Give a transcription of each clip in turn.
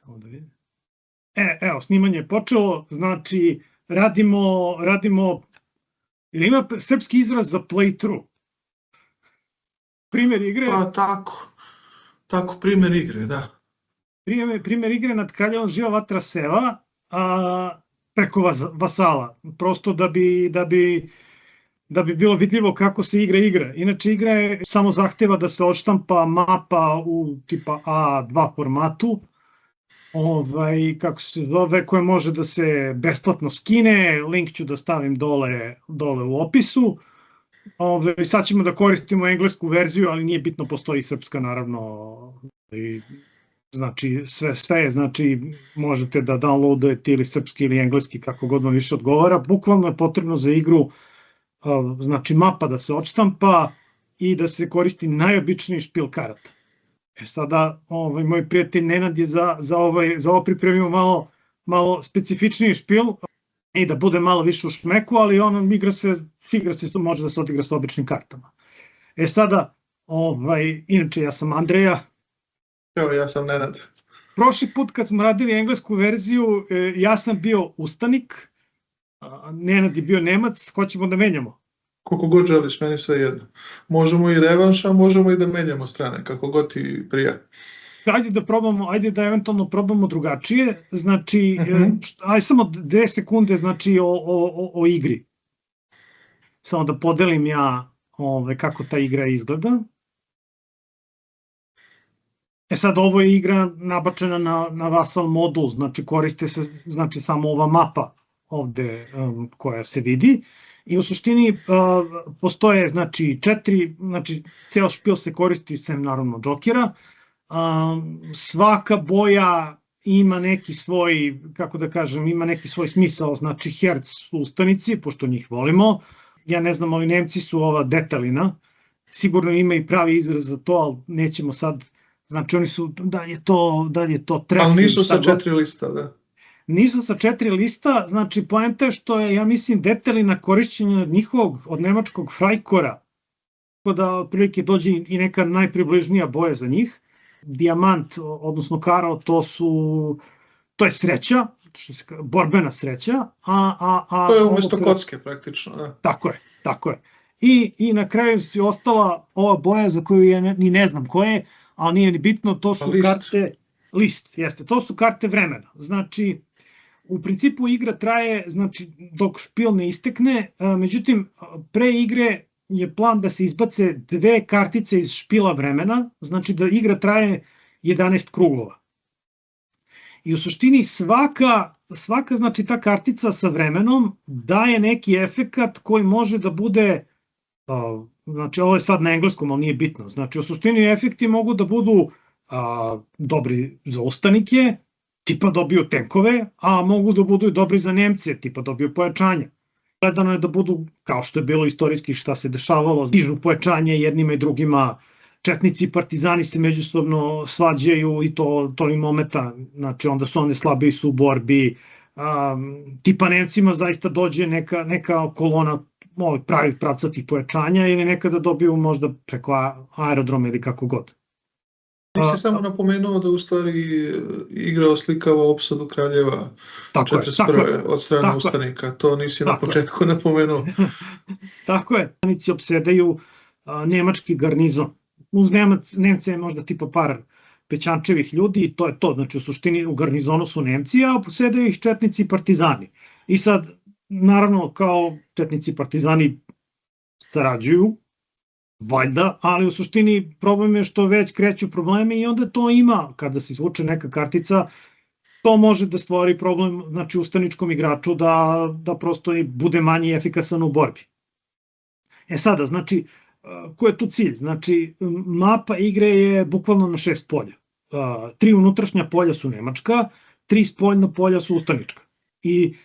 Samo da vidim. Evo, snimanje je počelo, znači radimo, ili ima srpski izraz za playthrough? Primjer igre? Pa tako primjer igre, da. Primjer igre nad kraljevom živa vatra seva, preko vasala, prosto da bi bilo vidljivo kako se igra. Inače, igra je samo zahteva da se odštampa mapa u tipa A2 formatu, kako se zove, koje može da se besplatno skine, link ću da stavim dole u opisu. Sad ćemo da koristimo englesku verziju, ali nije bitno, postoji srpska naravno, znači sve je, znači možete da downloadujete ili srpski ili engleski, kako god vam više odgovara. Bukvalno je potrebno za igru, znači mapa da se odštampa i da se koristi najobičniji špil karata. Sada, moj prijatelj Nenad je za ovo pripremio malo specifičniji špil i da bude malo više u šmeku, ali igra se, može da se odigra s običnim kartama. Sada, inače ja sam Andreja. Evo, ja sam Nenad. Prošli put kad smo radili englesku verziju, ja sam bio ustanik, Nenad je bio Nemac, hoćemo da menjamo. Koliko god želiš, meni sve jedno. Možemo i revanša, možemo i da menjamo strane, kako god ti prija. Ajde da eventualno probamo drugačije, znači, ajde samo 2 sekunde, znači, o igri. Samo da podelim ja kako ta igra izgleda. Sad, ovo je igra nabačena na Vassal modu, znači koriste se samo ova mapa ovde koja se vidi. I u suštini postoje, znači, 4, znači, ceo špil se koristi, sem naravno džokera. Svaka boja ima neki svoj, kako da kažem, ima neki svoj smisao, znači herc su ustanici, pošto njih volimo. Ja ne znam, ovi Nemci su ova detalina, sigurno ima i pravi izraz za to, ali nećemo sad, znači oni su, da li je to tref. Ali nisu sa 4 lista, da. Nisu sa 4 lista, znači poenta je što je, ja mislim, detalina korišćenja od njihovog, od nemačkog frajkora, tako da otprilike dođe i neka najpribližnija boja za njih. Dijamant, odnosno karo, to je sreća, borbena sreća. To je umesto kocke praktično, da. Tako je. I na kraju si ostala ova boja za koju ja ni ne znam ko je, ali nije ni bitno, to su karte, list, jeste, to su karte vremena. Znači, u principu igra traje, znači, dok špil ne istekne, međutim, pre igre je plan da se izbace 2 kartice iz špila vremena, znači da igra traje 11 krugova. I u suštini svaka, znači, ta kartica sa vremenom daje neki efekat koji može da bude, znači, ovo je sad na engleskom, ali nije bitno, znači, u suštini efekti mogu da budu dobri za ustanike, tipa dobiju tenkove, a mogu da budu i dobri za Nemce, tipa dobiju pojačanja. Gledano je da budu, kao što je bilo istorijski šta se dešavalo, stižu pojačanje jednima i drugima, četnici i partizani se međusobno svađaju i to im ometa, znači onda su oni slabiji su u borbi, tipa Nemcima zaista dođe neka kolona pravih pravcatih pojačanja ili nekada dobiju možda preko aerodroma ili kako god. Nisi samo napomenuo da u stvari igra oslikava opsadu kraljeva 41. od strane ustanika, to nisi na početku napomenuo. Tako je, ustanici opsedaju nemački garnizon. Uz Nemce je možda tipa par pećančevih ljudi i to je to, znači u suštini u garnizonu su Nemci, a opsedaju ih četnici i partizani. I sad, naravno, kao četnici i partizani sarađuju, valjda, ali u suštini problem je što već kreću probleme i onda to ima, kada se izvuče neka kartica, to može da stvori problem, znači, ustaničkom igraču da prosto bude manje efikasan u borbi. Sada, znači, ko je tu cilj? Znači, mapa igre je bukvalno na 6 polja. 3 unutrašnja polja su nemačka, 3 spoljna polja su ustanička. I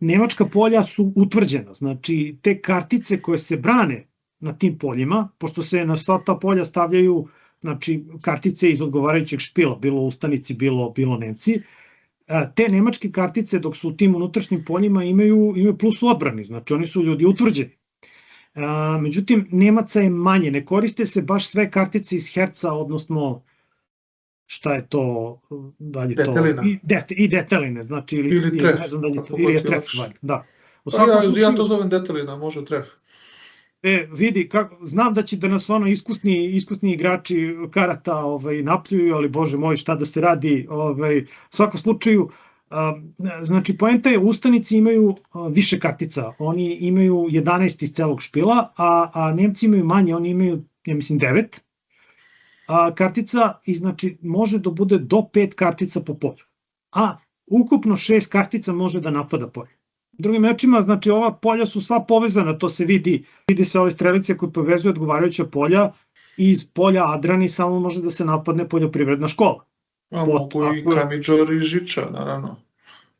nemačka polja su utvrđena, znači, te kartice koje se brane na tim poljima, pošto se na sva ta polja stavljaju, znači, kartice iz odgovarajućeg špila, bilo ustanici, bilo Nemci, te nemačke kartice dok su u tim unutrašnjim poljima imaju plus u odbrani, znači oni su ljudi utvrđeni. Međutim, Nemaca je manje, ne koriste se baš sve kartice iz herca, odnosno šta je to, da li je to... Detelina. I deteline, znači, ili tref. Ne znam da je to, ili je tref, da. Ja to zovem detelina, može tref. Vidi, znam da će da nas iskusni igrači karata napljuju, ali bože moj, šta da se radi, u svakom slučaju, znači poenta je, ustanici imaju više kartica, oni imaju 11 iz celog špila, a Nemci imaju manje, oni imaju, ja mislim, 9 kartica i znači može da bude do 5 kartica po polju, a ukupno 6 kartica može da napada polje. Drugim rečima, znači ova polja su sva povezana, to se vidi se ove strelice koje povezuju odgovarajuća polja i iz polja Adrani samo može da se napadne poljoprivredna škola. A mogu i Kamidžor i Žiča, naravno.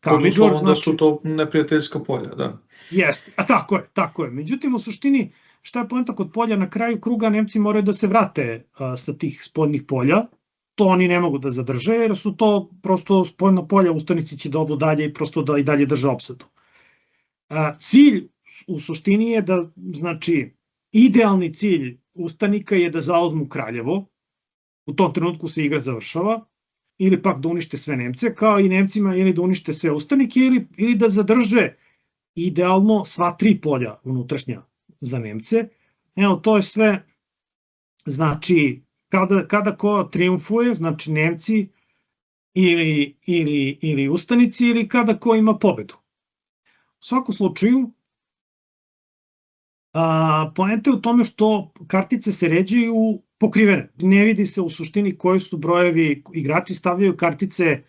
Kamidžor, znači... da su to neprijateljska polja, da. Jeste, a tako je. Međutim, u suštini, šta je poenta kod polja, na kraju kruga Nemci moraju da se vrate sa tih spoljnih polja, to oni ne mogu da zadrže, jer su to prosto spoljna polja, ustanici će da odu dalje i prosto da i dalje drže opsadu. Cilj u suštini je da, znači, idealni cilj ustanika je da zauzmu Kraljevo, u tom trenutku se igra završava, ili pak da unište sve Nemce, kao i Nemcima, ili da unište sve ustanike, ili da zadrže idealno sva 3 polja unutrašnja za Nemce. Evo, to je sve, znači, kada ko triumfuje, znači Nemci ili ustanici, ili kada ko ima pobedu. U svakom slučaju, poenta je u tome što kartice se ređaju pokrivene. Ne vidi se u suštini koji su brojevi, igrači stavljaju kartice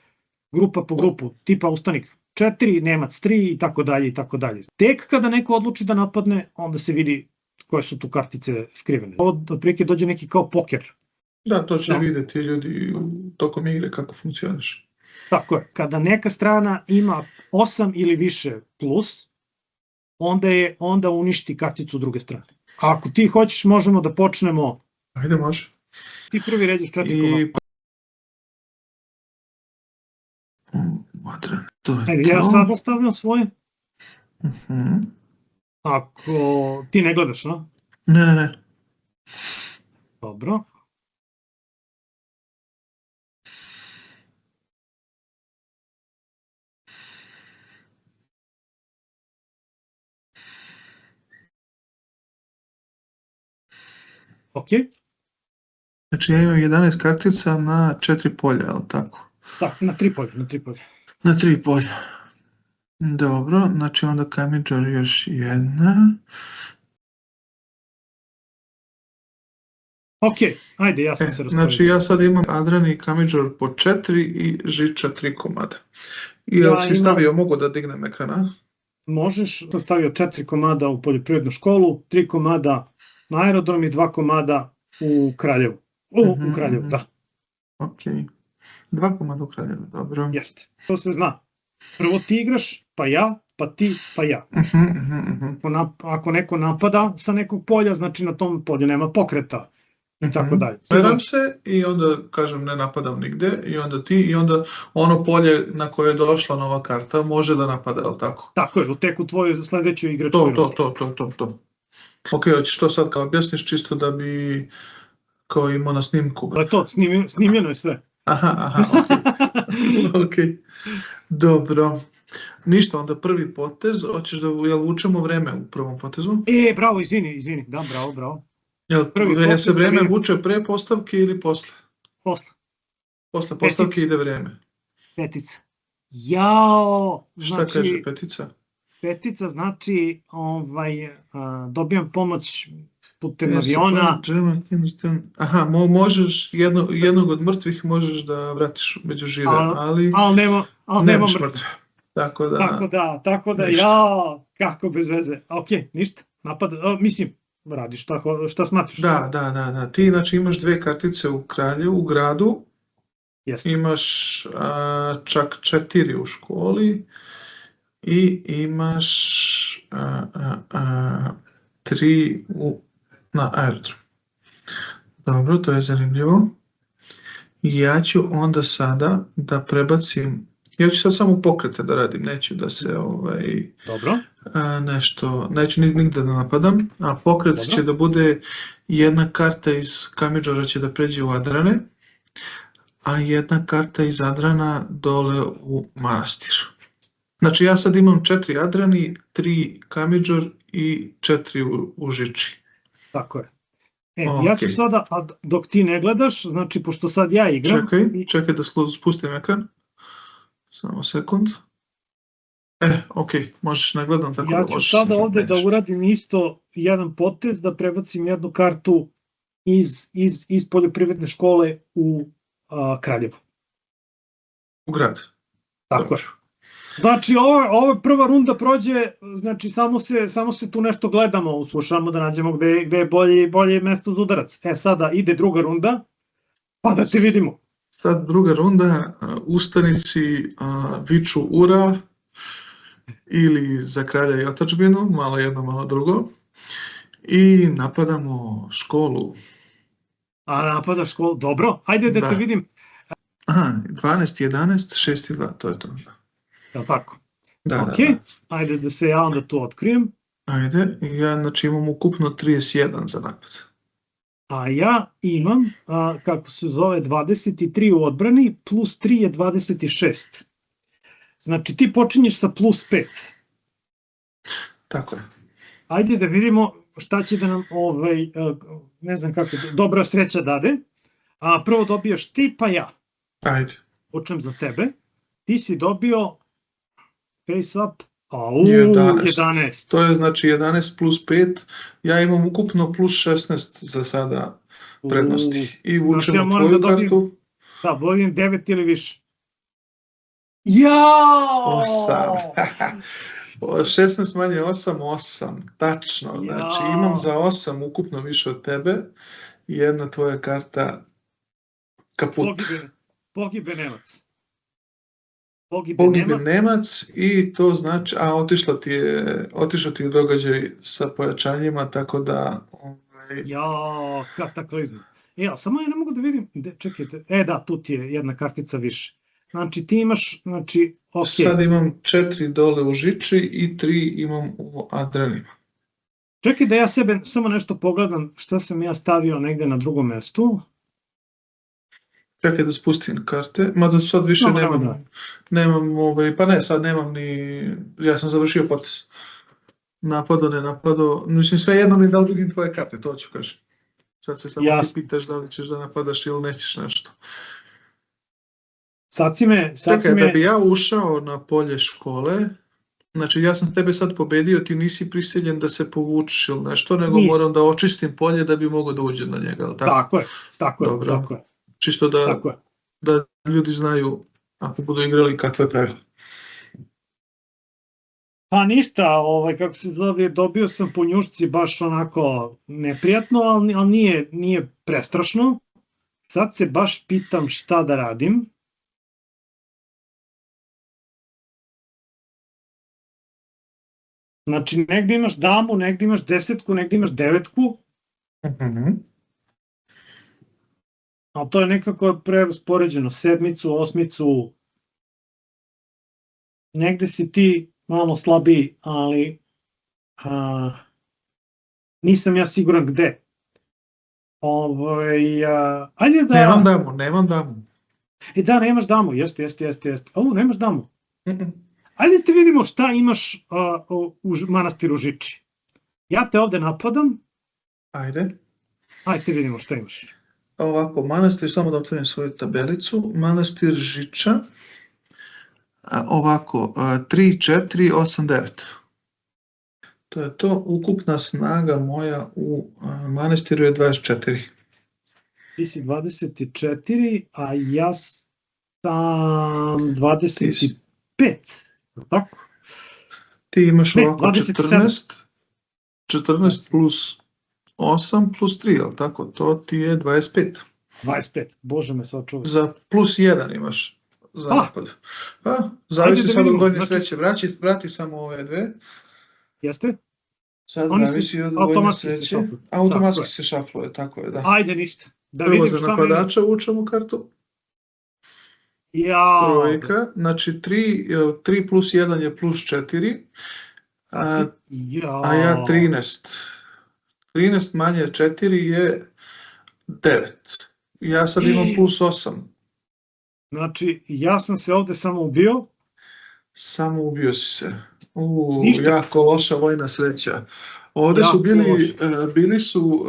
grupa po grupu, tipa ustanik 4, Nemac 3 i tako dalje i tako dalje. Tek kada neko odluči da napadne, onda se vidi koje su tu kartice skrivene. Ovo otprilike dođe neki kao poker. Da, to će videti ljudi tokom igre kako funkcioniš. Tako je, kada neka strana ima 8 ili više plus, onda uništi karticu druge strane. A ako ti hoćeš, možemo da počnemo. Ajde, može. Ti prvi ređeš 4 komada. Ajde, ja sada stavljam svoje. Ako ti ne gledaš, no? Ne. Dobro. Ok. Znači ja imam 11 kartica na 4 polja, ali tako? Tako, na 3 polja. Na 3 polja. Dobro, znači onda Kamidžor još jedna. Ok, ajde, ja sam se rasporedio. Znači ja sad imam Adrani i Kamidžor po 4 i Žiča 3 komada. I jel si stavio, mogu da dignem ekrana? Možeš, sam stavio 4 komada u poljoprivrednu školu, 3 komada na aerodrom i 2 komada u Kraljevu. U Kraljevu, da. Ok. 2 komada u Kraljevu, dobro. Jeste, to se zna. Prvo ti igraš, pa ja, pa ti, pa ja. Ako neko napada sa nekog polja, znači na tom polju nema pokreta. I tako dalje. Veram se i onda kažem ne napadam nigde i onda ti i onda ono polje na koje je došla nova karta može da napada, je li tako? Tako je, u teku tvoju sledeću igraču. To. Ok, hoćeš to sad kao objasniš čisto da bi kao imao na snimku. Da je to, snimljeno je sve. Aha, ok. Dobro. Ništa, onda prvi potez, hoćeš da vučemo vreme u prvom potezu? Bravo, izvini, da, bravo. Jel se vreme vuče pre postavke ili posle? Posle. Posle postavke ide vreme. Petica. Jao! Šta kaže petica? Petica znači dobijam pomoć putem aviona. Aha, možeš jednog od mrtvih možeš da vratiš među žive, ali nema mrtve. Tako da, jao, kako bez veze. Ok, ništa, napad, mislim, radiš šta smatraš. Da. Ti znači imaš 2 kartice u Kraljevu, u gradu, imaš čak 4 u školi i imaš 3 na aerodromu. Dobro, to je zanimljivo. Ja ću onda sada da prebacim, ja ću sad samo pokrete da radim, neću da se Dobro. Neću nigde da napadam, a pokret će da bude jedna karta iz Kamidžora će da pređe u Adrane, a jedna karta iz Adrana dole u manastiru. Znači ja sad imam 4 Adrani, 3 Kamiđor i 4 u Žiči. Tako je. Ja ću sada, dok ti ne gledaš, znači pošto sad ja igram... Čekaj da spustim ekran. Samo sekund. Možeš ne gledam tako da možeš... Ja ću sada ovde da uradim isto jedan potez, da prebacim jednu kartu iz poljoprivredne škole u Kraljevo. U grad. Tako je. Znači, ova prva runda prođe, znači samo se tu nešto gledamo, slušamo da nađemo gde je bolje mesto za udarac. Sada ide druga runda, pa da te vidimo. Sad druga runda, ustanici viču ura ili za kralja i otadžbinu, malo jedno, malo drugo, i napadamo školu. Napada školu, dobro, ajde da te vidim. 12, 11, 6 i 2, to je to. Da, tako. Da. Ajde da se ja onda to otkrijem. Ajde, ja znači imam ukupno 31 za napad. A ja imam, kako se zove, 23 u odbrani, plus 3 je 26. Znači ti počinješ sa plus 5. Tako je. Ajde da vidimo šta će da nam, ne znam kako, dobra sreća dade. Prvo dobijaš ti, pa ja. Ajde. Počnem za tebe. Ti si dobio face up, 11. To je znači 11 plus 5. Ja imam ukupno plus 16 za sada prednosti. I vučemo tvoju kartu. Da, volim 9 ili više. Jao! 8. 16 manje 8, 8. Tačno. Znači imam za 8 ukupno više od tebe. Jedna tvoja karta kaput. Pogibe Nemac. Pogibe Nemac i to znači, otišao ti je događaj sa pojačanjima, tako da... Kataklizma. Samo ja ne mogu da vidim, čekajte, da, tu ti je jedna kartica više. Znači ti imaš, Sad imam 4 dole u Žiči i 3 imam u Adranima. Čekaj da ja sebe samo nešto pogledam šta sam ja stavio negde na drugom mestu. Čekaj da spustim karte, mada sad više sad nemam ni, ja sam završio potez. Napado, ne napado, mislim sve jedno mi da li vidim tvoje karte, to ću kažem. Sad se samo ti pitaš da li ćeš da napadaš ili nećeš nešto. Čekaj, da bi ja ušao na polje škole, znači ja sam tebe sad pobedio, ti nisi prisiljen da se povučiš ili nešto, nego moram da očistim polje da bi mogao da uđem na njega, ali tako? Tako je. Čisto da ljudi znaju, ako budu igrali, kakve pravila. Pa ništa, kako se zove, dobio sam po njušci baš onako neprijatno, ali nije prestrašno. Sad se baš pitam šta da radim. Znači, negde imaš damu, negde imaš desetku, negde imaš devetku. Ali to je nekako preraspoređeno, sedmicu, osmicu. Negde si ti malo slabiji, ali nisam ja siguran gde. Ajde da... Nemam damu. Da, nemaš damu, jeste. Nemaš damu. Ajde te vidimo šta imaš u manastiru Žiči. Ja te ovde napadam. Ajde. Ajde te vidimo šta imaš. Ovako, manastir, samo da otvorim svoju tabelicu. Manastir Žiča. Ovako, 3, 4, 8, 9. To je to. Ukupna snaga moja u manastiru je 24. Ti si 24, a ja sam 25. Tako? Ti imaš ovako 14 plus 8 plus 3, ali tako? To ti je 25. 25, bože me sad čuvaj. Za plus 1 imaš za napad. Zavisi sad od vojne sreće. Vrati samo ove dve. Jeste? Sad zavisi od vojne sreće. Automatski se šafluje, tako je, da. Ajde, ništa. Prvo za napadača vučemo kartu. Trojka, znači 3 plus 1 je plus 4, a ja 13. 13 manje 4 je 9. Ja sad imam plus 8. Znači, ja sam se ovde samo ubio. Samo ubio si se. Ništa. Jako loša vojna sreća. Ovde su bili su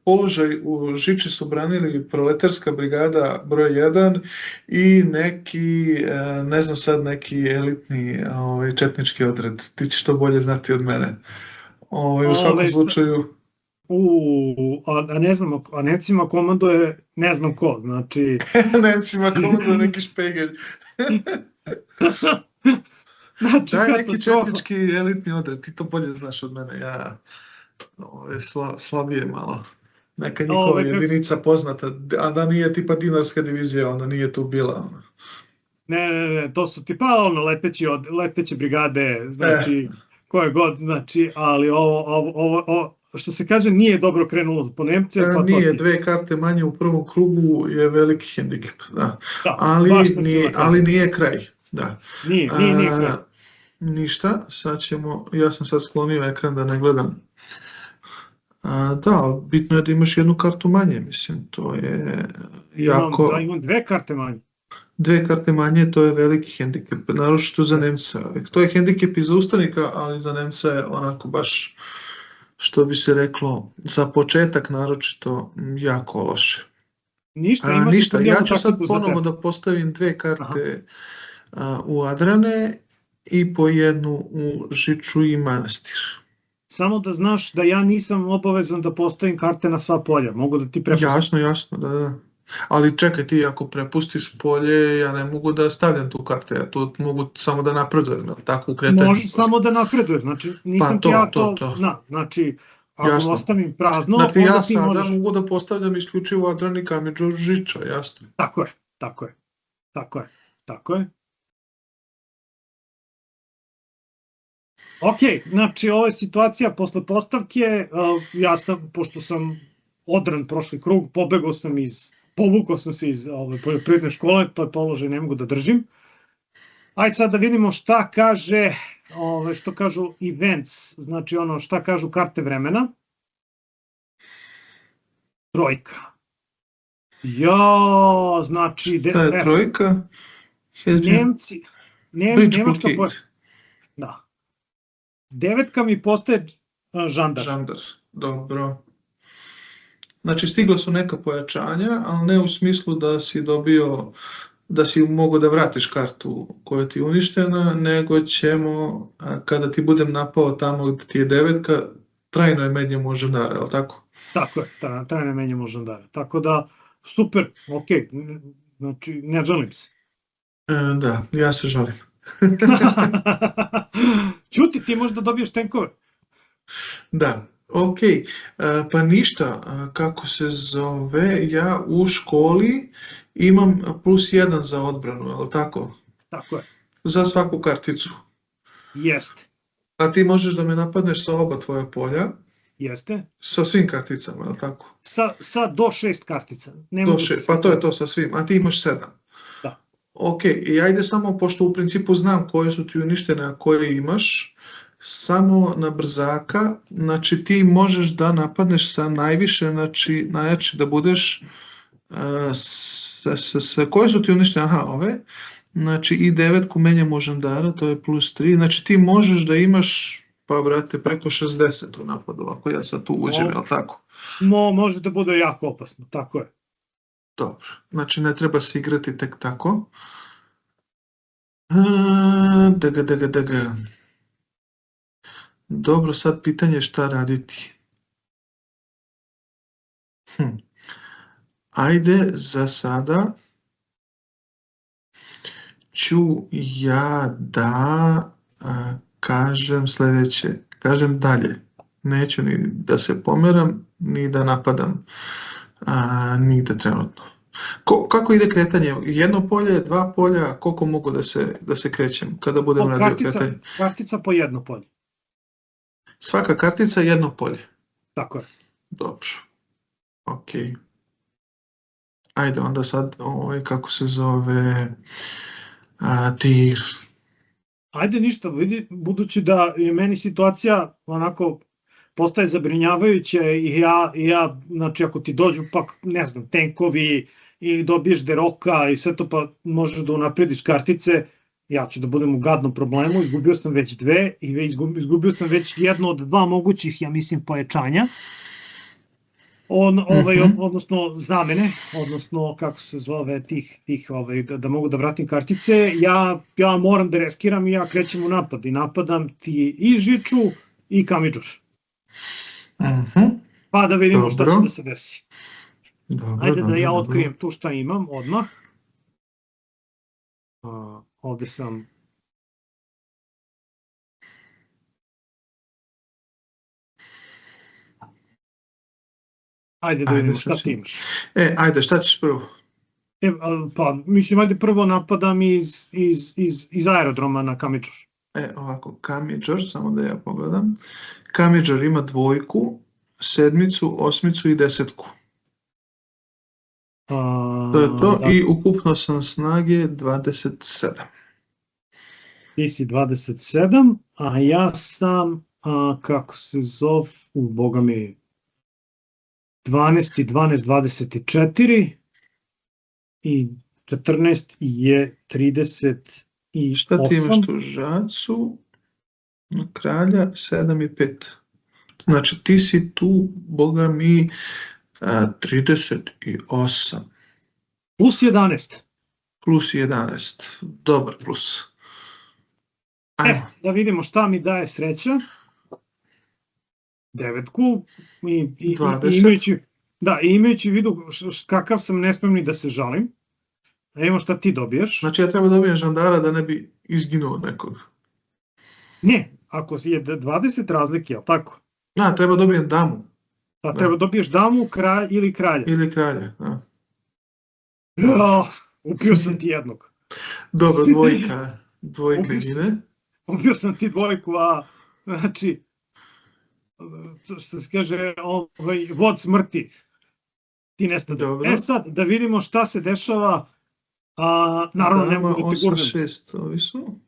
položaj u Žiči su branili proletarska brigada broj 1 i neki, ne znam sad, neki elitni četnički odred. Ti ćeš to bolje znati od mene. U svakom slučaju... A ne znam, a Nemcima komanduje ne znam ko, znači... Nemcima komanduje neki špegelj. Znači, daj neki četnički elitni odred, ti to bolje znaš od mene, ja slabije malo. Neka njihova jedinica poznata, a da nije tipa dinarska divizija, ona nije tu bila. Ne, to su tipa leteće brigade, znači, koje god, znači, ali ovo, što se kaže, nije dobro krenulo po Nemce. Pa nije, 2 karte manje u prvom krugu je veliki hendikep, da. Ali nije kraj. Da. Nije kraj. Ništa, sad ćemo, ja sam sad sklonio ekran da ne gledam. Da, bitno je da imaš 1 kartu manje, mislim, to je jako... Imam 2 karte manje. 2 karte manje, to je veliki hendikep, naročito za Nemca. To je hendikep i za ustanika, ali za Nemca je onako baš, što bi se reklo, za početak naročito jako loše. Ništa, ja ću sad ponovo da postavim 2 karte u Adrane i po 1 u Žiču i manastir. Samo da znaš da ja nisam obavezan da postavim karte na sva polja, mogu da ti prepustim. Jasno, da. Ali čekaj, ti ako prepustiš polje, ja ne mogu da stavljam tu karte, ja tu mogu samo da napredujem, tako u kretanju. Možeš samo da napreduješ, znači nisam ti ja to, znači ako ostavim prazno, znači ja sada mogu da postavljam isključivo Adrani Kameđu Žiča, jasno. Tako je. Ok, znači ovo je situacija posle postavke, ja sam, pošto sam odran prošli krug, povukao sam se iz poljoprivredne škole, to je položaj, ne mogu da držim. Ajde sad da vidimo šta kaže, što kažu events, znači ono šta kažu karte vremena. 3. Znači... Šta je 3? Nemačka pojačanja. Da. 9 mi postaje žandar. Žandar, dobro. Znači stigla su neka pojačanja, ali ne u smislu da si dobio, da si mogo da vratiš kartu koja ti je uništena, nego ćemo, kada ti budem napao tamo gde ti je 9, trajno je menjamo žandara, je li tako? Tako je, trajno je menjamo žandara. Tako da, super, ok, znači ne žalim se. Da, ja se žalim. Ćuti, ti možda dobiješ tenkove. Da, ok, pa ništa, kako se zove, ja u školi imam +1 za odbranu, je li tako? Tako je. Za svaku karticu. Jeste. A ti možeš da me napadneš sa oba tvoja polja. Jeste. Sa svim karticama, je li tako? Sa do 6 kartica. Do 6, pa to je to sa svim, a ti imaš 7. Da. Ok, i ajde samo, pošto u principu znam koje su ti uništene, a koje imaš, samo na brzaka, znači ti možeš da napadneš sa najviše, znači najjače da budeš, koje su ti uništene, ove, znači i 9 menjamo žandara, to je +3, znači ti možeš da imaš, pa brate, preko 60 u napadu, ako ja sad tu uđem, je li tako? Može da bude jako opasno, tako je. Dobro, znači ne treba se igrati tek tako. Dobro, sad pitanje šta raditi. Ajde, za sada ću ja da kažem sledeće, kažem dalje. Neću ni da se pomeram, ni da napadam nigde trenutno. Kako ide kretanje? 1 polje, 2 polja, koliko mogu da se krećem kada budem radio kretanje? Kartica po 1 polje. Svaka kartica 1 polje? Tako je. Dobro, ok. Ajde onda sad, kako se zove, tir. Ajde ništa, vidi, budući da je meni situacija onako postaje zabrinjavajuća i ja, znači ako ti dođu pa ne znam, tenkovi i dobiješ deroka i sve to, pa možeš da unaprediš kartice. Ja ću da budem u gadnom problemu, izgubio sam već 2 i izgubio sam već jedno od 2 mogućih, ja mislim, pojačanja. Odnosno zamene, odnosno kako se zove da mogu da vratim kartice, ja moram da reskiram i ja krećem u napad i napadam ti i Žiču i Kamidžor. Pa da vidimo šta će da se desi. Ajde da ja otkrijem tu šta imam odmah. Ovde sam... Ajde da vidimo šta ti imaš. Ajde, šta ćeš prvo? Pa, mislim, ajde prvo napadam iz aerodroma na Kamidžor. Ovako, Kamidžor, samo da ja pogledam. Kamidžor ima 2, 7, 8 i 10. To je to i ukupno sam snage 27. Ti si 27, a ja sam, kako se zove, boga mi, 12 i 12, 24 i 14 je 38. Šta ti imaš tu? Žacu, kralja, 7 i 5. Znači ti si tu, boga mi, 38. Plus 11. Plus 11. Dobar plus. Da vidimo šta mi daje sreća. 9 i 20. Imajući u vidu kakav sam nespremni da se žalim. Da vidimo šta ti dobijaš. Znači ja treba dobijem žandara da ne bi izginuo nekog. Ne, ako je 20 razlike, jel tako? Treba dobijem damu. Pa treba dobiješ damu ili kralja. Ili kralja, da. Upio sam ti jednog. Dobro, dvojka ide. Upio sam ti 2, znači, što se kaže, vod smrti. Ti nestade. Sad, da vidimo šta se dešava. Naravno, ne mogu da ti gurnem. 8, 6, ovi su.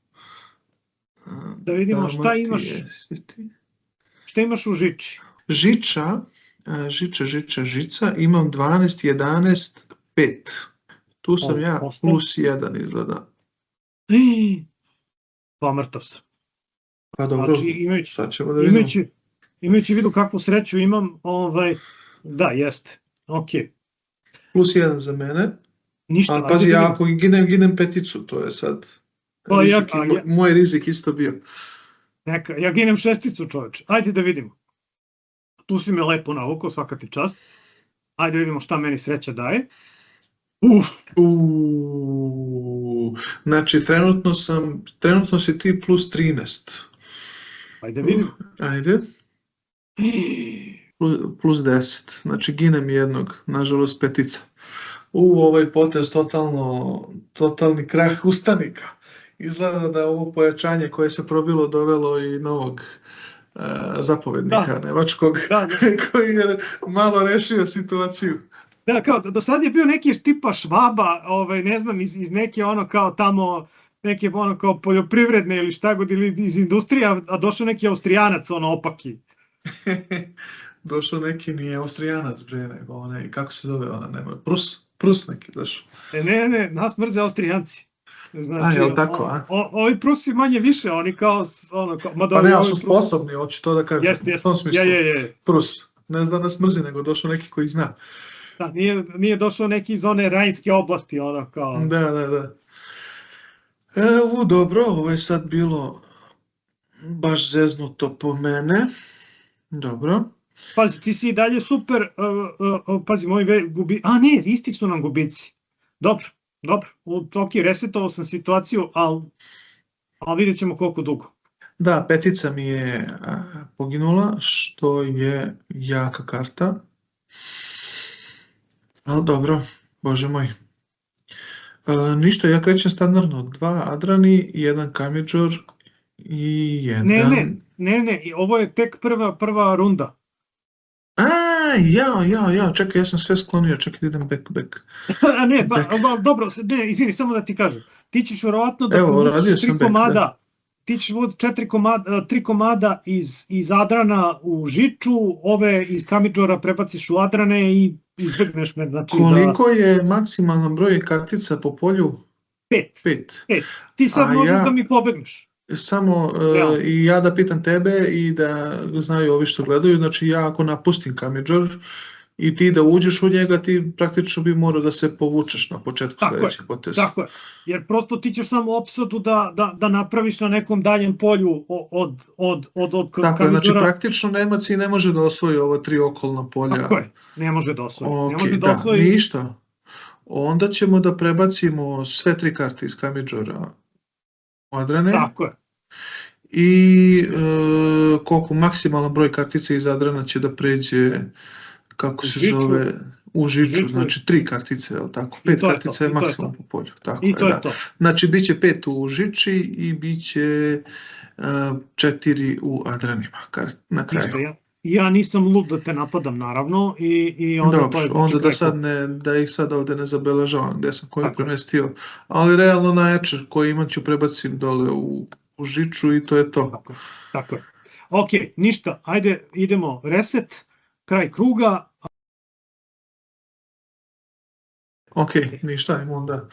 Da vidimo šta imaš. Šta imaš u Žiči? Žica, imam 12, 11, 5. Tu sam ja plus 1 izgleda. Pa mrtav sam. Pa dobro, sad ćemo da vidimo. Imajući vidu kakvu sreću imam, da, jeste, ok. Plus 1 za mene. Ništa. Ali pazi, ja ako ginem 5, to je sad moj rizik isto bio. Neka, ja ginem 6, čoveče. Ajde da vidimo. Tu si me lepo navukao, svaka ti čast. Ajde vidimo šta meni sreća daje. Znači, trenutno si ti plus 13. Ajde vidimo. Ajde. Plus 10. Znači, ginem jednog, nažalost 5. Ovaj potez totalni krah ustanika. Izgleda da ovo pojačanje koje se probilo dovelo i novog zapovednika nemačkog koji je malo rešio situaciju. Da, kao do sad je bio neki tipa Švaba, ne znam, iz neke kao tamo, neke kao poljoprivredne ili šta god, ili iz industrija, a došao neki Austrijanac, opaki. Došao neki, nije Austrijanac, bre, nego onaj, kako se zove ona, nema, Prus neki došao. Ne, nas mrze Austrijanci. Znači, jel tako, a? Ovi Prusi manje više, oni kao... Pa ne, ali su sposobni, hoću to da kažem. Jeste, Prus, ne zna nas mrzi, nego došao neki koji zna. Da, nije došao neki iz one Rajnske oblasti, kao... Da. Dobro, ovo je sad bilo baš zeznuto po mene. Dobro. Pazi, ti si i dalje super, pazi, moji ne, isti su nam gubici. Dobro, ok, resetovao sam situaciju, ali vidjet ćemo koliko dugo. Da, 5 mi je poginula, što je jaka karta. Ali dobro, bože moj. Ništa, ja krećem standardno, 2 Adrani, 1 Kamidžor i 1... Ne, ovo je tek prva runda. Čekaj, ja sam sve sklonio, čekaj da idem back. Dobro, izvini, samo da ti kažem. Ti ćeš verovatno da povučiš 3 komada ti ćeš voditi 3 komada iz Adrana u Žiču, ove iz Kamidžora prebaciš u Adrane i izbegneš me. Znači, koliko je maksimalan broj kartica po polju? 5. Ti sad možeš da mi pobegneš. Samo i ja da pitam tebe i da znaju ovi što gledaju, znači ja ako napustim Kamidžor i ti da uđeš u njega, ti praktično bi morao da se povučeš na početku sledećeg poteza. Tako je, jer prosto ti ćeš samo opsadu da napraviš na nekom daljem polju od Kamidžora. Tako je, znači praktično Nemac i ne može da osvoji ova 3 okolna polja. Tako je, ne može da osvoji. Ok, ništa. Onda ćemo da prebacimo sve 3 karte iz Kamidžora u Adrane. Tako je. I koliko maksimalan broj kartica iz Adrana će da pređe, kako se zove, u Žiču, znači 3 kartice, je li tako? 5 kartica je maksimum po polju. I to je to. Znači bit će 5 u Žiči i bit će 4 u Adranima na kraju. Ja nisam lud da te napadam, naravno, i onda dobro, to je... Onda da ih sad ovde ne zabeležavam gde sam koji premestio, ali realno najjače koji imam ću prebacim dole u Žiču i to je to. Tako je. Ok, ništa, ajde idemo reset, kraj kruga. Ok, ništa, ajmo onda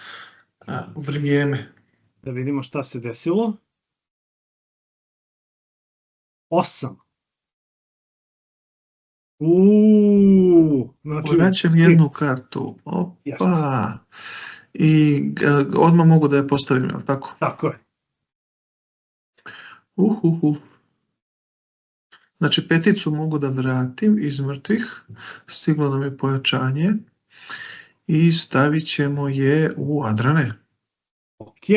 vrijeme. Da vidimo šta se desilo. 8. Znači, vraćam jednu kartu. Opa. I odmah mogu da je postavim, je li tako? Tako je. Znači 5 mogu da vratim iz mrtvih. Stiglo nam je pojačanje. I stavit ćemo je u Adrane. Ok.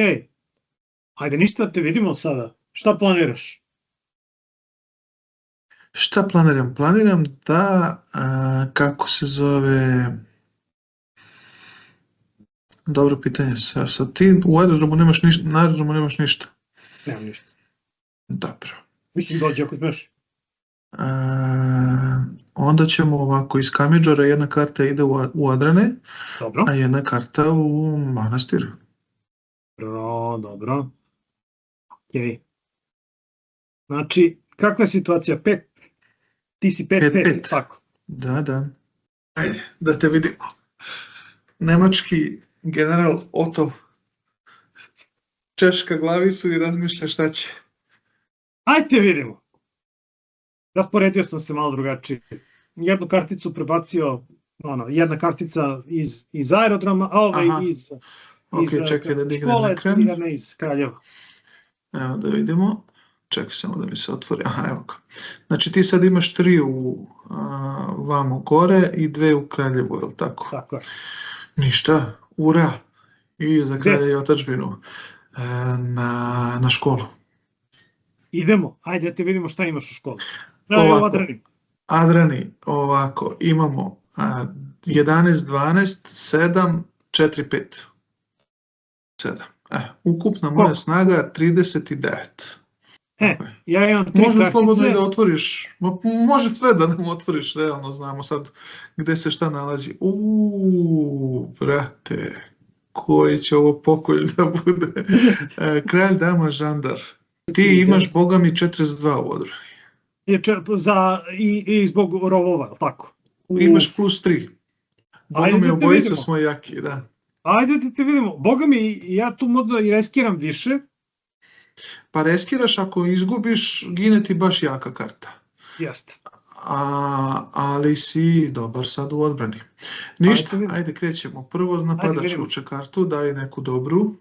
Ajde, ništa da te vidimo sada. Šta planiraš? Šta planiram? Planiram da, kako se zove, dobro pitanje, sad ti u aerodromu nemaš ništa, na aerodromu nemaš ništa? Nemam ništa. Dobro. Mislim dođe ako smeš. Onda ćemo ovako, iz Kamidžora jedna karta ide u Adrane, dobro, a jedna karta u manastir. Dobro. Ok. Znači, kakva je situacija? 5? Ti si 5-5, tako? Da. Ajde, da te vidimo. Nemački general Otto češka glavicu i razmišlja šta će. Ajde vidimo. Rasporedio sam se malo drugačije. Jednu karticu prebacio, jedna kartica iz aerodroma, a ove iz škole, jedna iz Kraljeva. Evo da vidimo. Čekaj samo da mi se otvori. Aha, evo ga. Znači ti sad imaš 3 vamo gore i 2 u Kraljevu, je li tako? Tako je. Ništa, ura. I za Kralja i otadžbinu na školu. Idemo, ajde da te vidimo šta imaš u školi. Adrani, ovako, imamo 11, 12, 7, 4, 5. 7. Ukupna moja snaga 39. Ja imam 3 kartice. Može slobodno i da otvoriš, može sve da nam otvoriš, realno znamo sad gde se šta nalazi. Brate, koji će ovo pokolj da bude? Kralj, dama, žandar. Ti imaš, boga mi, 42 u Adrani. I zbog rovova, tako? Imaš plus 3. Boga mi, obojica smo jaki, da. Ajde da te vidimo. Boga mi, ja tu možda i reskiram više. Pa reskiraš, ako izgubiš, gine ti baš jaka karta. Jeste. Ali si dobar sad u odbrani. Ništa, ajde krećemo. Prvo napadač vuče kartu, daj neku dobru.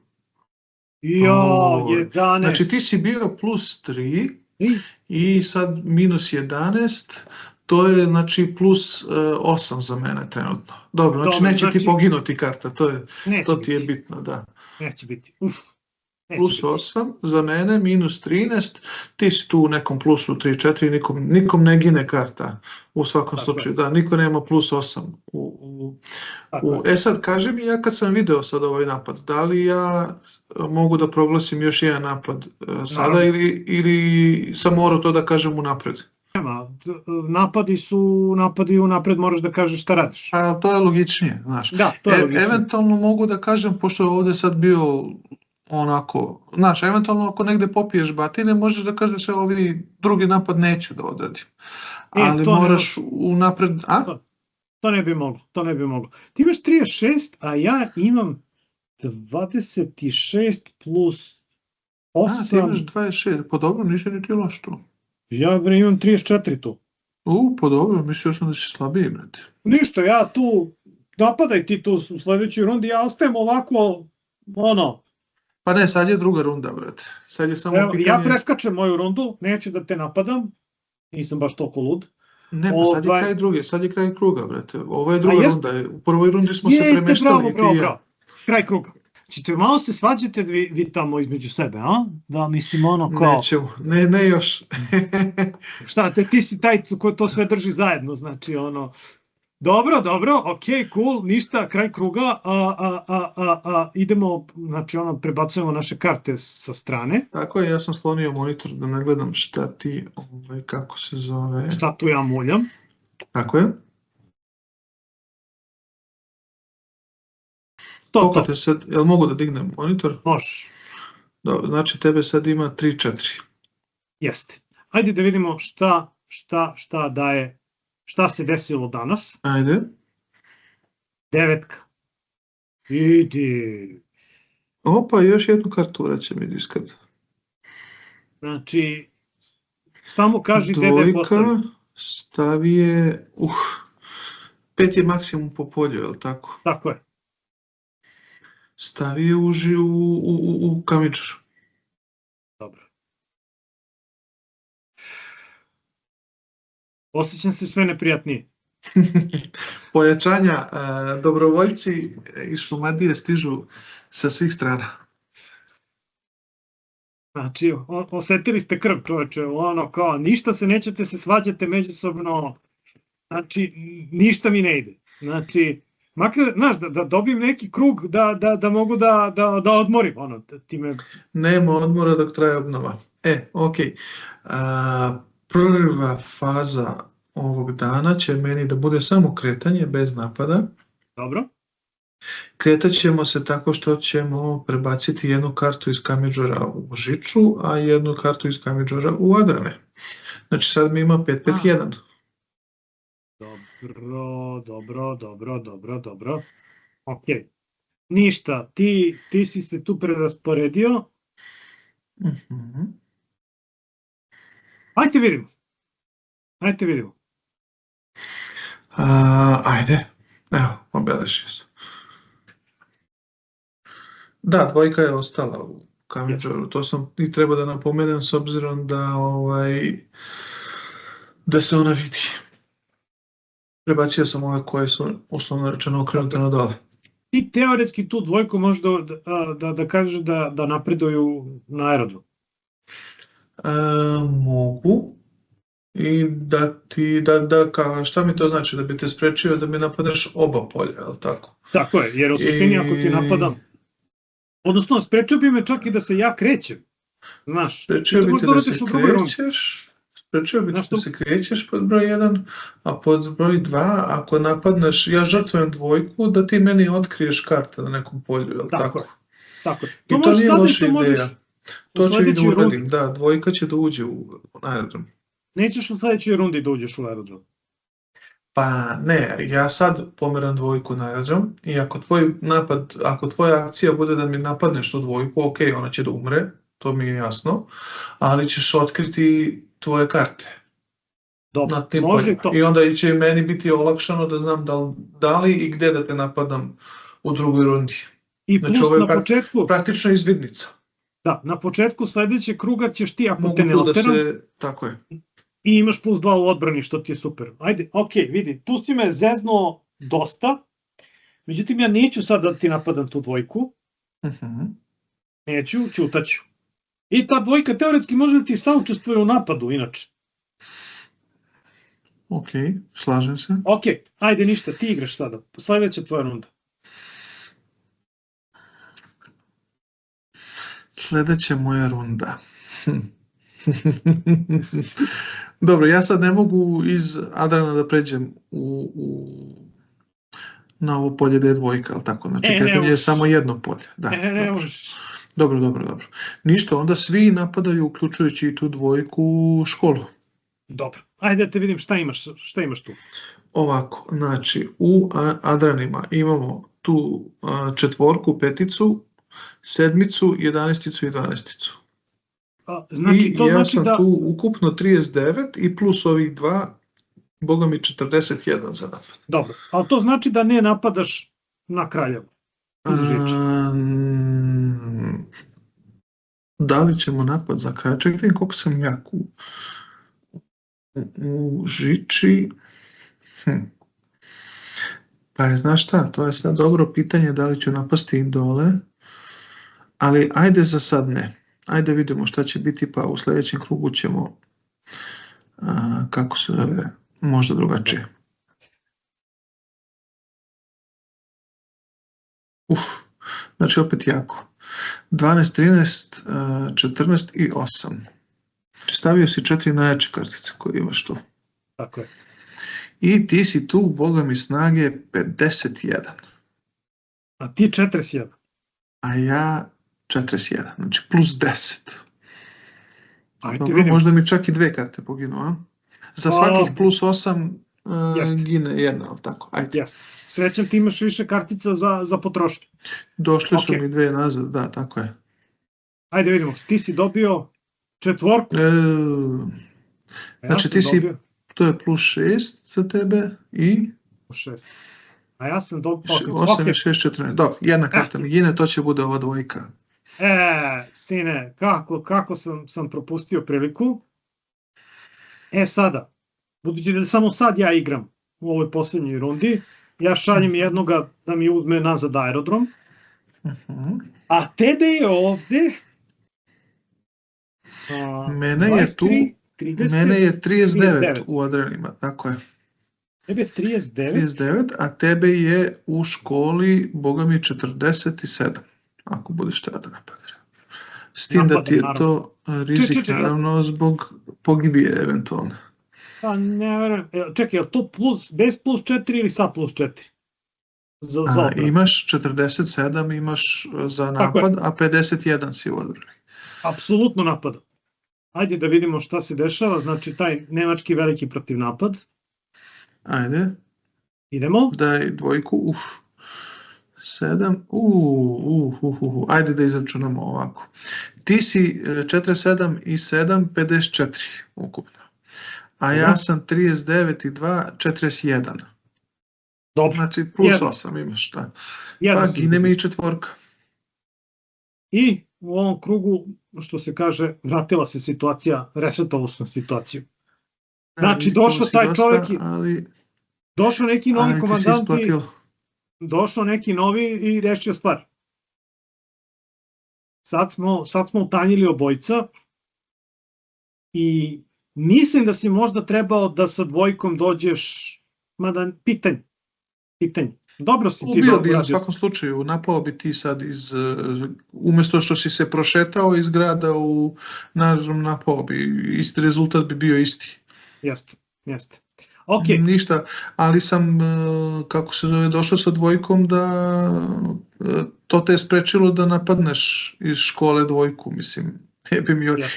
11. Znači ti si bio plus 3 i sad minus 11, to je znači plus 8 za mene trenutno. Dobro, znači neće ti poginuti karta, to ti je bitno, da. Neće biti, Plus 8 za mene, minus 13, ti si tu u nekom plusu 3-4, nikom ne gine karta u svakom slučaju, da, niko nema plus 8. Sad kaži mi, ja kad sam video sad ovaj napad, da li ja mogu da proglasim još jedan napad sada ili sam morao to da kažem unapred? Nema, napadi unapred moraš da kažeš šta radiš. To je logičnije, znaš. Da, to je logičnije. Eventualno mogu da kažem, pošto je ovde sad bio onako, znaš, eventualno ako negde popiješ batine, možeš da kažeš ovi drugi napad neću da odradim. Ali moraš unapred... To ne bi moglo. Ti imaš 36, a ja imam 26 plus 8. Ti imaš 26, pa dobro, nisi ni ti loš tu. Ja imam 34 tu. Pa dobro, mislio sam da si slabiji, brate. Ništa, ja tu, napadaj ti tu u sledećoj rundi, ja ostajem ovako, Pa ne, sad je druga runda, brate. Sad je samo pitanje... Ja preskačem moju rundu, neću da te napadam, nisam baš toliko lud. Ne, pa sad je kraj druge, sad je kraj kruga, brate. Ovo je druga runda, u prvoj rundi smo se premeštali. Bravo, kraj kruga. Ćete malo se svađate vi tamo između sebe, a? Da, mislim, kao... Nećemo, ne još. Šta, ti si taj koji to sve drži zajedno, znači, Dobro, okej, cool, ništa, kraj kruga, idemo, znači, prebacujemo naše karte sa strane. Tako je, ja sam sklonio monitor da ne gledam šta ti, kako se zove... Šta tu ja muljam. Tako je. To. Jel mogu da dignem monitor? Možeš. Dobro, znači tebe sad ima 3-4. Jeste. Ajde da vidimo šta daje, šta se desilo danas. Ajde. 9. Idi. Opa, još jednu kartu vraćam, vidiš kad. Znači, samo kaži gde da je postavi. Dvojka, stavi je, 5 je maksimum po polju, je li tako? Tako je. Stavi je u kamičar. Dobro. Osjećam se sve neprijatnije. Pojačanja, dobrovoljci iz Šumadije stižu sa svih strana. Znači, osetili ste krv, čoveče, kao, ništa se nećete se svađate međusobno, znači, ništa mi ne ide. Znači, makar, znaš, da dobijem neki krug, da mogu da odmorim, time... Nema odmora dok traje obnova. Okej. Prva faza ovog dana će meni da bude samo kretanje, bez napada. Dobro. Kretat ćemo se tako što ćemo prebaciti jednu kartu iz kamidžora u Žiču, a jednu kartu iz kamidžora u Adrane. Znači sad mi ima 5-5-1. Dobro. Ok. Ništa, ti si se tu prerasporedio. Ajde vidimo. Ajde. Evo, obeležio sam. Da, dvojka je ostala u kamidžoru. To sam i treba da napomenem s obzirom da se ona vidi. Prebacio sam ove koje su uslovno rečeno okrenute na dole. Ti teoretski tu dvojku možeš da kažeš da napreduju na aerodrom? Mogu. I šta mi to znači? Da bi te sprečio da mi napadneš oba polja, je li tako? Tako je, jer u suštini ako ti napadam, odnosno sprečio bi me čak i da se ja krećem, znaš. Sprečio bi te da se krećeš pod broj 1, a pod broj 2, ako napadneš, ja žrtvujem dvojku, da ti meni otkriješ karte na nekom polju, je li tako? Tako je. I to nije loša ideja. To ću i da uradim, da, dvojka će da uđe u aerodrom. Nećeš u sledećoj rundi da uđeš u aerodrom? Pa ne, ja sad pomeram dvojku na aerodrom i ako tvoja akcija bude da mi napadneš tu dvojku, ok, ona će da umre, to mi je jasno, ali ćeš otkriti tvoje karte. Dobro, može to. I onda će meni biti olakšano da znam da li i gde da te napadam u drugoj rundi. I plus na početku... Praktično izvidnica. Da, na početku sledećeg kruga ćeš ti, ako te ne oteram... Tako je. I imaš plus 2 u odbrani, što ti je super. Ajde, ok, vidi, tu si me zeznuo dosta, međutim ja neću sad da ti napadam tu dvojku. Neću, ćutaću. I ta dvojka teoretski može da ti saučestvuje u napadu, inače. Ok, slažem se. Ok, ajde ništa, ti igraš sada. Sledeća tvoja runda. Sledeća moja runda. Dobro, ja sad ne mogu iz Adrana da pređem na ovo polje gde je dvojka, ali tako? Znači, kretanje je samo jedno polje. Ne možeš. Dobro. Ništa, onda svi napadaju, uključujući i tu dvojku školu. Dobro. Ajde da te vidim šta imaš tu. Ovako, znači u Adranima imamo tu četvorku, peticu, sedmicu, 11-icu i 12-icu. Znači, to ja znači sam da... tu ukupno 39 i plus ovih dva, boga mi 41 za napad. Dobro, ali to znači da ne napadaš na Kraljevo. Da li ćemo napad za Kraljevo? Čekaj, vidim koliko sam jak u Žiči. Pa je, znaš šta, to je sad dobro pitanje da li ću napasti i dole, ali ajde za sad ne. Ajde vidimo šta će biti, pa u sljedećem krugu ćemo, kako se zove, možda drugačije. Znači opet jako. 12, 13, 14 i 8. Znači stavio si 4 najjače kartice koje imaš tu. Tako je. I ti si tu, boga mi, snage 51. A ti 41. A ja 41, znači plus 10. Ajde, možda mi čak i 2 karte poginu, a? Za svakih plus 8 gine jedna, ali tako? Ajde. Jeste. Srećem, ti imaš više kartica za potrošnju. Došli su mi 2 nazad, da, tako je. Ajde vidimo, ti si dobio četvorku. Znači ti si, to je plus 6 za tebe i... Plus 6. A ja sam dobio... 8 i 6, 14. Dobro, jedna karta mi gine, to će bude ova dvojka. Sine, kako sam propustio priliku. Sada, budući da samo sad ja igram u ovoj posljednjoj rundi, ja šaljem jednoga da mi uzme nazad aerodrom, a tebe je ovde... Mene je tu, 30, mene je 39 u Adrenima, tako je. Tebe je 39, a tebe je u školi, boga mi, 47, ako budeš tada napadaš. S tim da ti je to rizik, naravno, zbog pogibije eventualno. Ne verujem. Čekaj, je to bez plus 4 ili sa plus 4? Imaš 47, imaš za napad, a 51 si u odbrani. Apsolutno napada. Ajde da vidimo šta se dešava, znači taj nemački veliki protiv napad. Ajde. Idemo. Daj dvojku, 7, ajde da izračunamo ovako. Ti si 47 i 7, 54 ukupno. A ja sam 39 i 2, 41. Dobro. Znači plus 8 imaš, da. Pa gine mi i četvorka. I u ovom krugu, što se kaže, vratila se situacija, resetovao sam situaciju. Znači, došao taj čovjek i... Došao neki novi komandant i... Došao neki novi i rešio stvar. Sad smo utanjili obojica i mislim da si možda trebao da sa dvojkom dođeš, mada pitanje. Dobro si ti dobro radio. U svakom slučaju, napao bi ti sad umjesto što si se prošetao iz grada u naravno napao bi, isti rezultat bi bio isti. Jeste. Okay. Ništa, ali sam, kako se zove, došao sa dvojkom da to te je sprečilo da napadneš iz škole dvojku, mislim.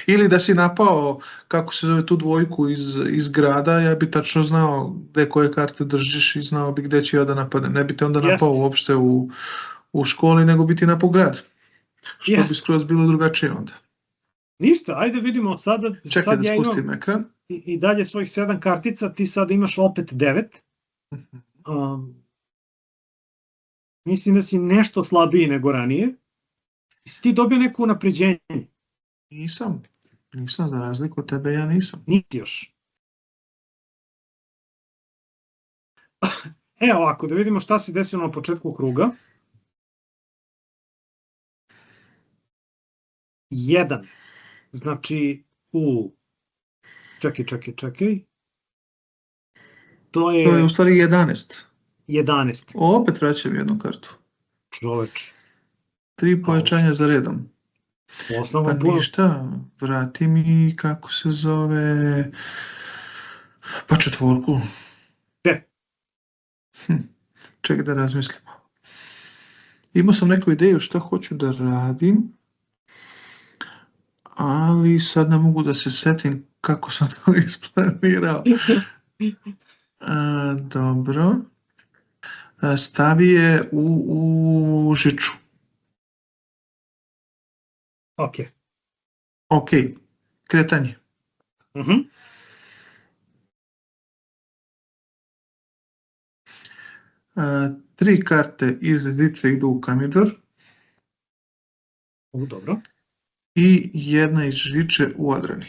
Ili da si napao, kako se zove, tu dvojku iz grada, ja bi tačno znao gde koje karte držiš i znao bi gde ću ja da napadem. Ne bi te onda napao uopšte u školi, nego bi ti napao grad. Što bi skroz bilo drugačije onda. Ništa, ajde vidimo sada. Čekaj da spustim ekran. I dalje svojih 7 kartica, ti sada imaš opet 9. Mislim da si nešto slabiji nego ranije. Si ti dobio neko unapređenje? Nisam, za razliku od tebe ja nisam. Niti još. Ovako, da vidimo šta se desilo na početku kruga. 1. Znači, Čekaj. To je u stvari 11. 11. Opet vraćam jednu kartu. Čoveč. 3 pojačanja za redom. Pa ništa, vrati mi, kako se zove, pa četvorku. Gde? Čekaj da razmislimo. Imao sam neku ideju šta hoću da radim. ali sad ne mogu da se setim kako sam to isplanirao. Dobro. Stavi je u žiču. Ok. Ok, kretanje. Mhm. Tri karte iz žiče idu u kamidžor Dobro. i jedna iz žiče u Adrani.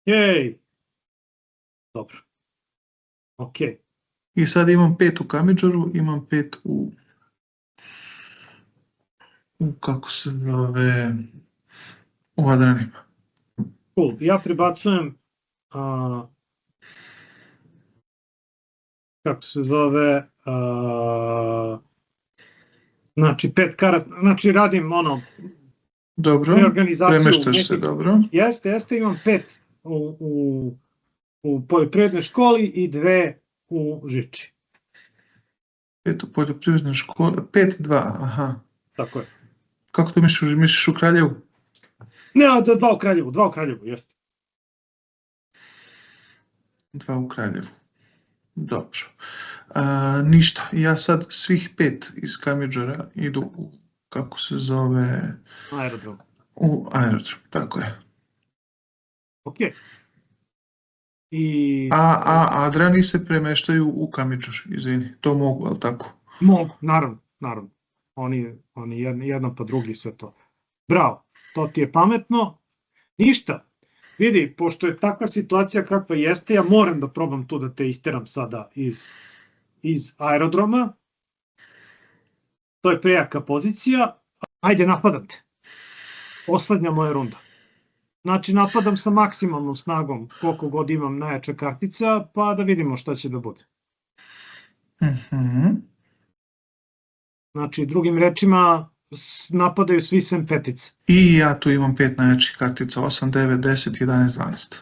Jej. Dobro. Ok. I sad imam 5 u kamidžoru, imam 5 u kako se zove, u Adranima. Cool. Ja prebacujem kako se zove znači 5 karata, znači radim Dobro, reorganizaciju. premeštaš se, dobro. Jeste, imam 5 u poljoprivrednoj školi i 2 u žiči. 5 u poljoprivrednoj školi, 5-2, aha. Tako je. Kako to misliš u Kraljevu? Ne, 2 u Kraljevu, jeste. 2 u Kraljevu. Dobro. Ništa, ja sad svih 5 iz kamidžora idu u, kako se zove? Aerodrom. U aerodrom, tako je. Ok. I... A Adrani se premeštaju u kamidžor, izvini, to mogu, ali tako? Mogu, naravno. Oni jedan pa drugi sve to. Bravo, to ti je pametno. Ništa. Vidi, pošto je takva situacija kakva jeste, ja moram da probam tu da te isteram sada iz aerodroma. To je prejaka pozicija. Ajde, napadam te. Poslednja moja runda. Znači, napadam sa maksimalnom snagom koliko god imam najjača kartica, pa da vidimo šta će da bude. Znači, drugim rečima, napadaju svi sem petice. I ja tu imam 5 najjačih kartica, 8, 9, 10, 11, 12.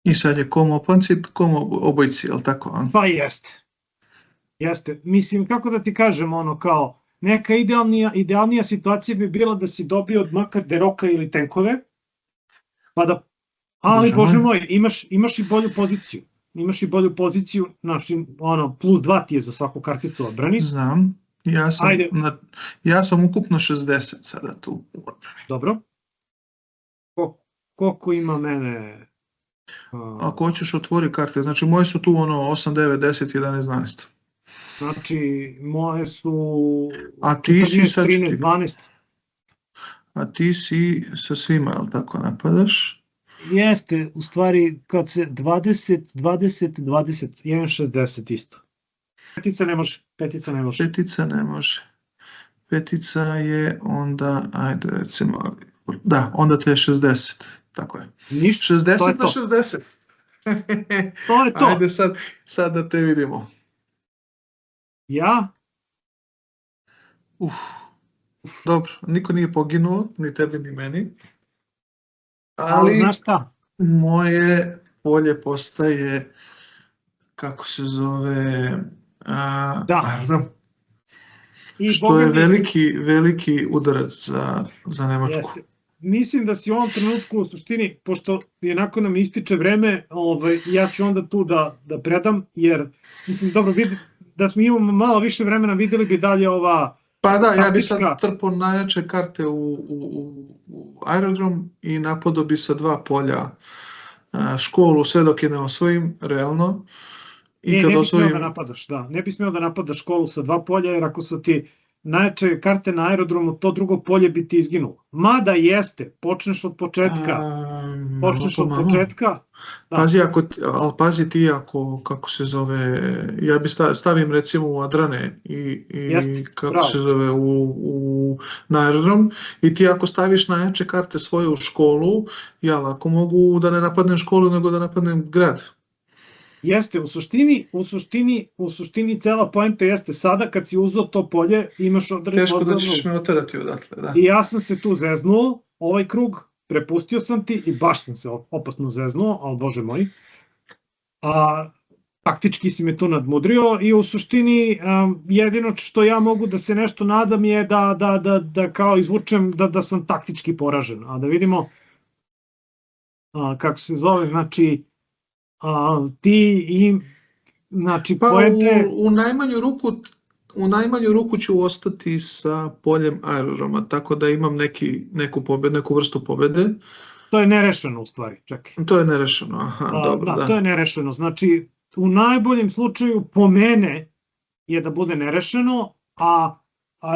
I sad je kom oponci, kom obojci, je li tako? Pa jeste. Mislim, kako da ti kažem, kao, neka idealnija situacija bi bila da si dobio makar deroka ili tenkove, pa da, ali bože moj, imaš i bolju poziciju. Znači, plus 2 ti je za svaku karticu odbrani. Znam. Ja sam ukupno 60 sada tu u odbrani. Dobro. Koliko ima mene? Ako hoćeš otvori karte, znači moje su tu 8, 9, 10, 11, 12. Znači moje su 14, 13, 12. A ti si sa svima, ali tako napadaš? Jeste, u stvari kad se 20, 20, 20, imam 60 isto. Petica ne može. Petica je onda, ajde recimo, da, onda te je 60, tako je. Ništa, 60 to je na 60. To je to. Ajde sad da te vidimo. Ja? Dobro, niko nije poginuo, ni tebi ni meni. Ali znaš šta? Moje polje postaje, kako se zove, aerodrom. Što je veliki udarac za Nemačku. Jeste. Mislim da si u ovom trenutku u suštini, pošto je nakon nam ističe vreme, ja ću onda tu da predam, jer mislim, dobro, da smo imamo malo više vremena, videli bi dalje ova... Pa da, ja bi sad trpao najjače karte u aerodrom i napadao bi sa 2 polja školu, sve dok je ne osvojim, realno. Ne bi smeo da napadaš, ne bi smeo da napadaš školu sa 2 polja, jer ako su ti najjače karte na aerodromu, to drugo polje bi ti izginulo. Mada jeste, počneš od početka. Pazi ti ako, kako se zove, ja bi stavim recimo u Adrane i kako se zove na aerodrom, i ti ako staviš najjače karte svoje u školu, ja lako mogu da ne napadnem školu nego da napadnem grad. Jeste, u suštini cela poenta jeste sada kad si uzeo to polje, imaš određenu... Teško da ćeš me oterati odatle, da. I ja sam se tu zeznuo, ovaj krug, prepustio sam ti i baš sam se opasno zeznuo, ali bože moj. taktički si me tu nadmudrio i u suštini jedino što ja mogu da se nešto nadam je da kao izvučem da sam taktički poražen, a da vidimo kako se zove, znači ti i znači poente... U najmanju ruku ću ostati sa poljem aerodroma, tako da imam neku vrstu pobede. To je nerešeno u stvari, čekaj. To je nerešeno, aha, dobro, da. To je nerešeno, znači u najboljem slučaju po mene je da bude nerešeno, a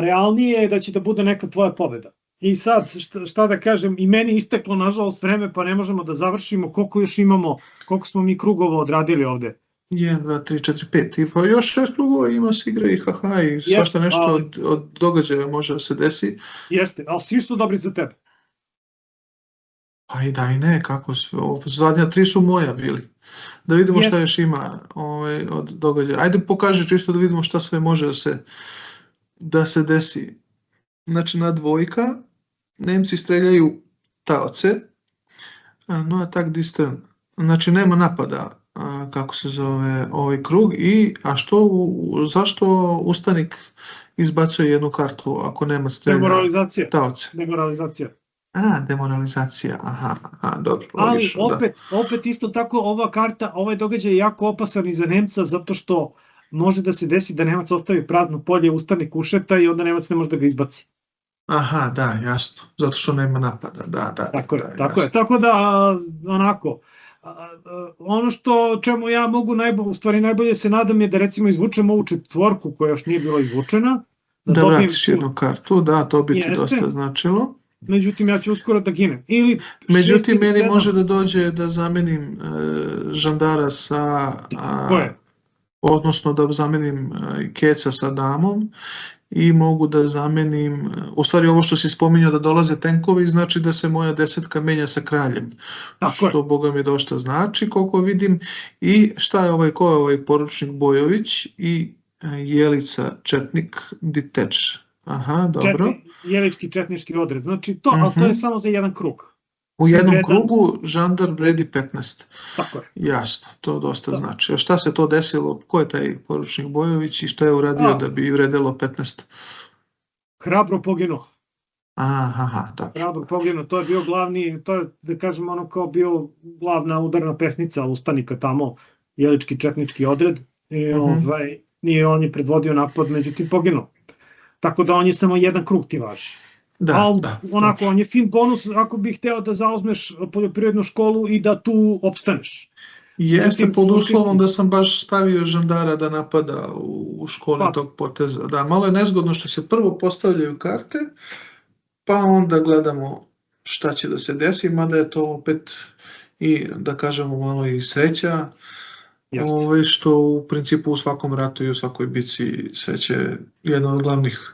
realnije je da će da bude neka tvoja pobeda. I sad, šta da kažem, i meni isteklo nažalost vreme, pa ne možemo da završimo, koliko još imamo, koliko smo mi krugova odradili ovde. 1, 2, 3, 4, 5, i pa još 6 krugova ima se igra i haha i svašta nešto od događaja može da se desi. Jeste, ali svi su dobri za tebe. Pa i da i ne, kako sve, zadnja 3 su moja bili. Da vidimo šta još ima od događaja. Ajde pokaži čisto da vidimo šta sve može da se desi. Znači na dvojka, Nemci streljaju taoce, no attack disturn, znači nema napada, kako se zove ovaj krug, zašto ustanik izbacuje jednu kartu ako nema strelja taoce? Demoralizacija. Demoralizacija, aha, dobro. Ali opet isto tako ova karta, ovaj događaj je jako opasan i za Nemca zato što može da se desi da Nemac ostavi prazno polje, ustanik ušeta i onda Nemac ne može da ga izbaci. Aha, da, jasno, zato što nema napada, da. Tako je, tako da onako, ono čemu ja mogu najbolje se nadam je da recimo izvučem ovu četvorku koja još nije bila izvučena. Da vratiš jednu kartu, da, to bi ti dosta značilo. Međutim, ja ću uskoro da ginem. Međutim, meni može da dođe da zamenim žandara sa... Odnosno da zamenim keca sa damom i mogu da zamenim, u stvari ovo što si spominjao da dolaze tenkovi, znači da se moja desetka menja sa kraljem, što boga mi dosta znači, koliko vidim. I šta je ko je ovaj poručnik Bojović i Jelica Četnik Ditech. Aha, dobro. Jelički četnički odred, znači to, ali to je samo za jedan krug. U jednom krugu žandar vredi 15. Tako je. Jasno, to dosta znači. A šta se to desilo? Ko je taj poručnik Bojović i šta je uradio da bi vredelo 15? Hrabro poginuo. Aha, dobro. Hrabro poginuo, to je bio glavni, to je da kažem ono kao bio glavna udarna pesnica ustanika tamo, Jelički četnički odred. I on je predvodio napad, međutim poginuo. Tako da on je samo jedan krug ti važi. Onako, on je fin bonus ako bih hteo da zauzmeš poljoprivrednu školu i da tu opstaneš. Jeste, pod uslovom da sam baš stavio žandara da napada u školi tog poteza. Da, malo je nezgodno što se prvo postavljaju karte, pa onda gledamo šta će da se desi, mada je to opet i, da kažemo, malo i sreća, što u principu u svakom ratu i u svakoj bici sreća je jedna od glavnih,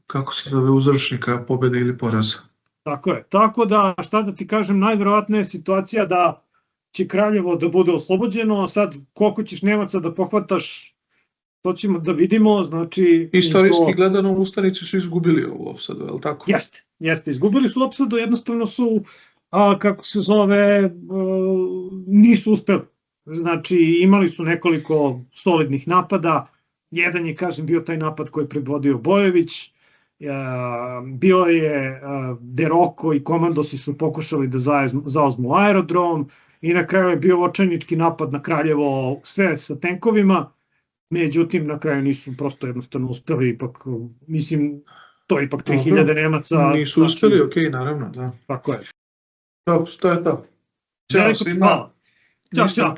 kako se zove, uzročnika pobjede ili poraza. Tako je. Tako da, šta da ti kažem, najverovatnija je situacija da će Kraljevo da bude oslobođeno, a sad koliko ćeš Nemaca da pohvataš, to ćemo da vidimo, znači... Istorijski gledano, ustanici su izgubili ovu opsadu, je li tako? Jeste, izgubili su opsadu, jednostavno su, kako se zove, nisu uspeli. Znači, imali su nekoliko solidnih napada, jedan je, kažem, bio taj napad koji je predvodio Bojović, bio je Deroko i komandosi su pokušali da zauzmu aerodrom i na kraju je bio očajnički napad na Kraljevo, sve sa tenkovima, međutim na kraju nisu prosto jednostavno uspeli, ipak, mislim, to je ipak 3000 Nemaca. Nisu uspeli, okej, naravno, da. Tako je. Dobro, to je to. Ćao svima. Ćao.